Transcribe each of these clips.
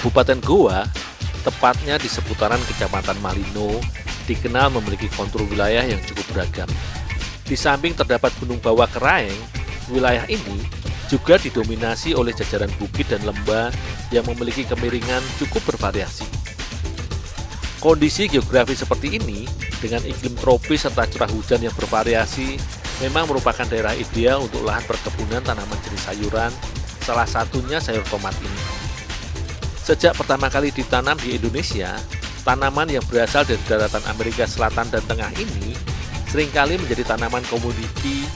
Kabupaten Goa, tepatnya di seputaran Kecamatan Malino, dikenal memiliki kontur wilayah yang cukup beragam. Di samping terdapat Gunung Bawah Keraeng, wilayah ini juga didominasi oleh jajaran bukit dan lembah yang memiliki kemiringan cukup bervariasi. Kondisi geografi seperti ini, dengan iklim tropis serta curah hujan yang bervariasi, memang merupakan daerah ideal untuk lahan perkebunan tanaman jenis sayuran, salah satunya sayur tomat ini. Sejak pertama kali ditanam di Indonesia, tanaman yang berasal dari daratan Amerika Selatan dan Tengah ini seringkali menjadi tanaman komoditi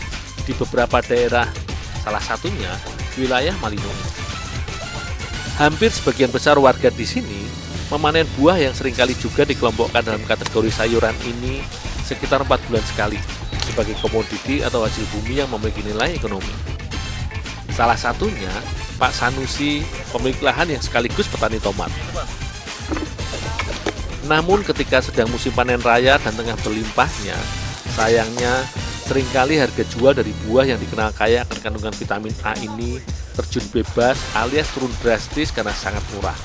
di beberapa daerah, salah satunya wilayah Malino. Hampir sebagian besar warga di sini memanen buah yang seringkali juga dikelompokkan dalam kategori sayuran ini sekitar 4 bulan sekali sebagai komoditi atau hasil bumi yang memiliki nilai ekonomi. Salah satunya Pak Sanusi, pemilik lahan yang sekaligus petani tomat. Namun ketika sedang musim panen raya dan tengah berlimpahnya, sayangnya seringkali harga jual dari buah yang dikenal kaya akan kandungan vitamin A ini terjun bebas alias turun drastis karena sangat murah.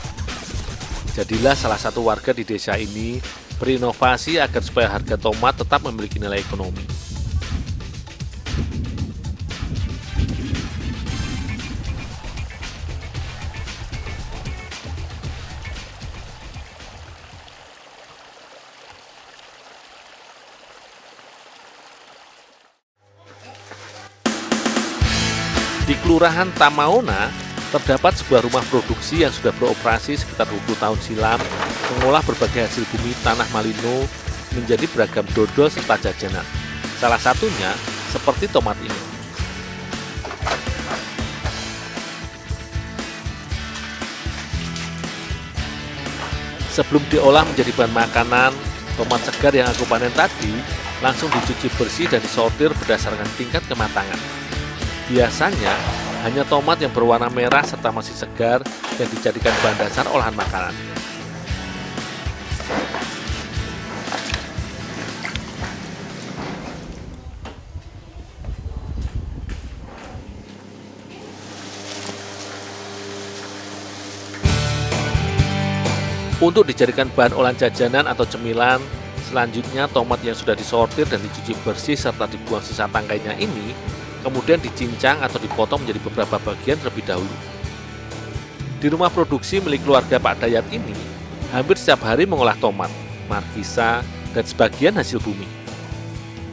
Jadilah salah satu warga di desa ini berinovasi agar supaya harga tomat tetap memiliki nilai ekonomi. Di Kelurahan Tamaona, terdapat sebuah rumah produksi yang sudah beroperasi sekitar 20 tahun silam, mengolah berbagai hasil bumi tanah Malino menjadi beragam dodol serta jajanan. Salah satunya seperti tomat ini. Sebelum diolah menjadi bahan makanan, tomat segar yang aku panen tadi langsung dicuci bersih dan disortir berdasarkan tingkat kematangan. Biasanya, hanya tomat yang berwarna merah serta masih segar yang dijadikan bahan dasar olahan makanan. Untuk dijadikan bahan olahan jajanan atau cemilan, selanjutnya tomat yang sudah disortir dan dicuci bersih serta dibuang sisa tangkainya ini kemudian dicincang atau dipotong menjadi beberapa bagian terlebih dahulu. Di rumah produksi milik keluarga Pak Dayat ini, hampir setiap hari mengolah tomat, markisa, dan sebagian hasil bumi.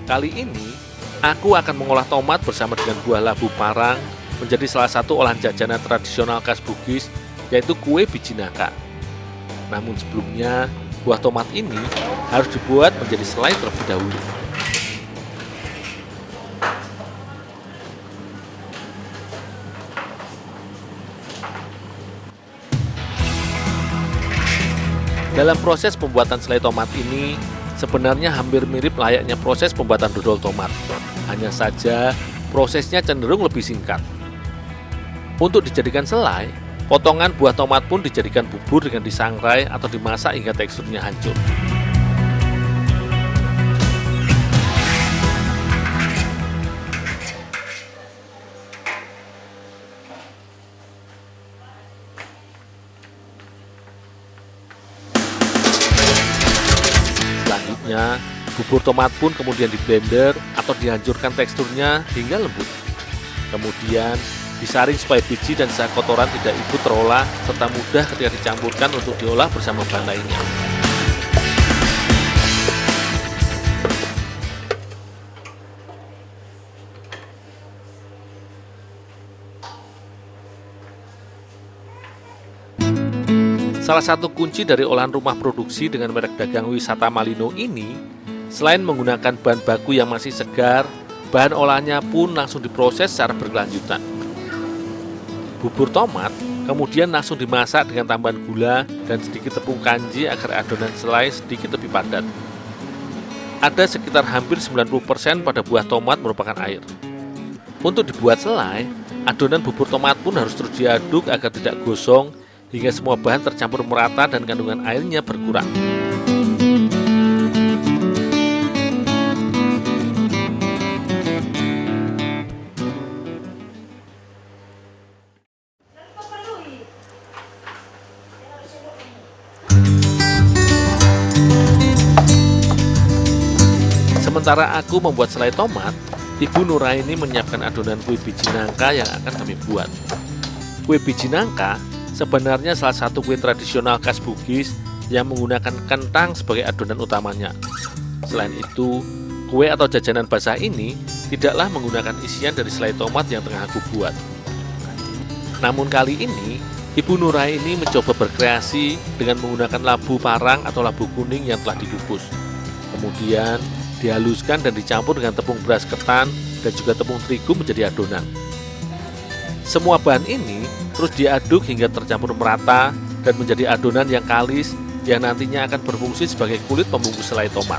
Kali ini, aku akan mengolah tomat bersama dengan buah labu parang menjadi salah satu olahan jajanan tradisional khas Bugis, yaitu kue biji naka. Namun sebelumnya, buah tomat ini harus dibuat menjadi selai terlebih dahulu. Dalam proses pembuatan selai tomat ini, sebenarnya hampir mirip layaknya proses pembuatan dodol tomat. Hanya saja, prosesnya cenderung lebih singkat. Untuk dijadikan selai, potongan buah tomat pun dijadikan bubur dengan disangrai atau dimasak hingga teksturnya hancur. Selanjutnya, bubur tomat pun kemudian di-blender atau dihancurkan teksturnya hingga lembut. Kemudian, disaring supaya biji dan sisa kotoran tidak ikut terolah serta mudah ketika dicampurkan untuk diolah bersama bahan lainnya. Salah satu kunci dari olahan rumah produksi dengan merek dagang wisata Malino ini, selain menggunakan bahan baku yang masih segar, bahan olahannya pun langsung diproses secara berkelanjutan. Bubur tomat kemudian langsung dimasak dengan tambahan gula dan sedikit tepung kanji agar adonan selai sedikit lebih padat. Ada sekitar hampir 90% pada buah tomat merupakan air. Untuk dibuat selai, adonan bubur tomat pun harus terus diaduk agar tidak gosong hingga semua bahan tercampur merata dan kandungan airnya berkurang. Sementara aku membuat selai tomat, Ibu Nuraini menyiapkan adonan kue biji nangka yang akan kami buat. Kue biji nangka sebenarnya salah satu kue tradisional khas Bugis yang menggunakan kentang sebagai adonan utamanya. Selain itu, kue atau jajanan basah ini tidaklah menggunakan isian dari selai tomat yang tengah aku buat. Namun kali ini, Ibu Nuraini mencoba berkreasi dengan menggunakan labu parang atau labu kuning yang telah dikukus. Kemudian dihaluskan dan dicampur dengan tepung beras ketan dan juga tepung terigu menjadi adonan. Semua bahan ini terus diaduk hingga tercampur merata dan menjadi adonan yang kalis yang nantinya akan berfungsi sebagai kulit pembungkus selai tomat.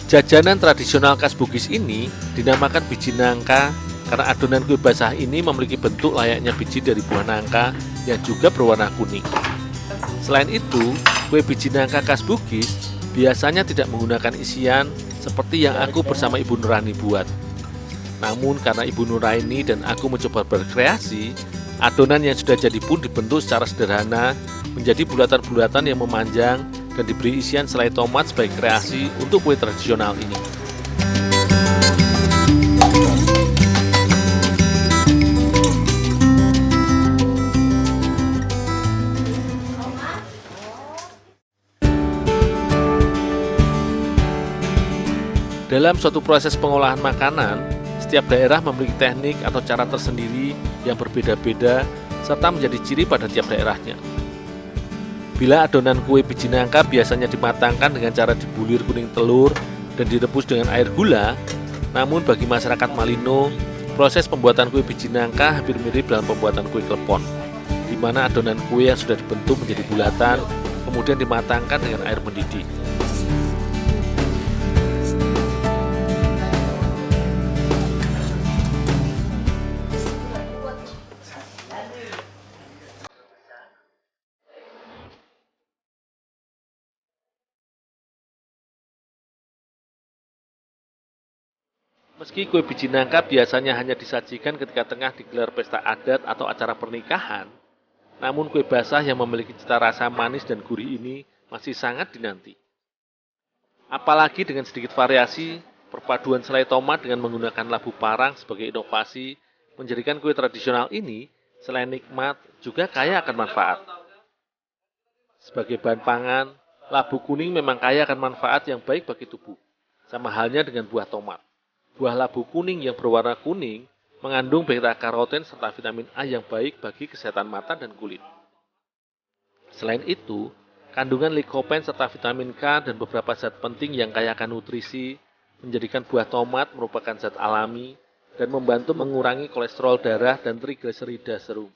Jajanan tradisional khas Bugis ini dinamakan biji nangka karena adonan kue basah ini memiliki bentuk layaknya biji dari buah nangka yang juga berwarna kuning. Selain itu, kue biji nangka khas Bugis biasanya tidak menggunakan isian seperti yang aku bersama Ibu Nuraini buat. Namun karena Ibu Nuraini dan aku mencoba berkreasi, adonan yang sudah jadi pun dibentuk secara sederhana menjadi bulatan-bulatan yang memanjang dan diberi isian selai tomat sebagai kreasi untuk kue tradisional ini. Dalam suatu proses pengolahan makanan, setiap daerah memiliki teknik atau cara tersendiri yang berbeda-beda serta menjadi ciri pada tiap daerahnya. Bila adonan kue biji nangka biasanya dimatangkan dengan cara dibulir kuning telur dan direbus dengan air gula, namun bagi masyarakat Malino, proses pembuatan kue biji nangka hampir mirip dalam pembuatan kue klepon, di mana adonan kue yang sudah dibentuk menjadi bulatan, kemudian dimatangkan dengan air mendidih. Meski kue biji nangka biasanya hanya disajikan ketika tengah digelar pesta adat atau acara pernikahan, namun kue basah yang memiliki cita rasa manis dan gurih ini masih sangat dinanti. Apalagi dengan sedikit variasi, perpaduan selai tomat dengan menggunakan labu parang sebagai inovasi menjadikan kue tradisional ini selain nikmat juga kaya akan manfaat. Sebagai bahan pangan, labu kuning memang kaya akan manfaat yang baik bagi tubuh, sama halnya dengan buah tomat. Buah labu kuning yang berwarna kuning mengandung beta-karoten serta vitamin A yang baik bagi kesehatan mata dan kulit. Selain itu, kandungan likopen serta vitamin K dan beberapa zat penting yang kaya akan nutrisi menjadikan buah tomat merupakan zat alami dan membantu mengurangi kolesterol darah dan trigliserida serum.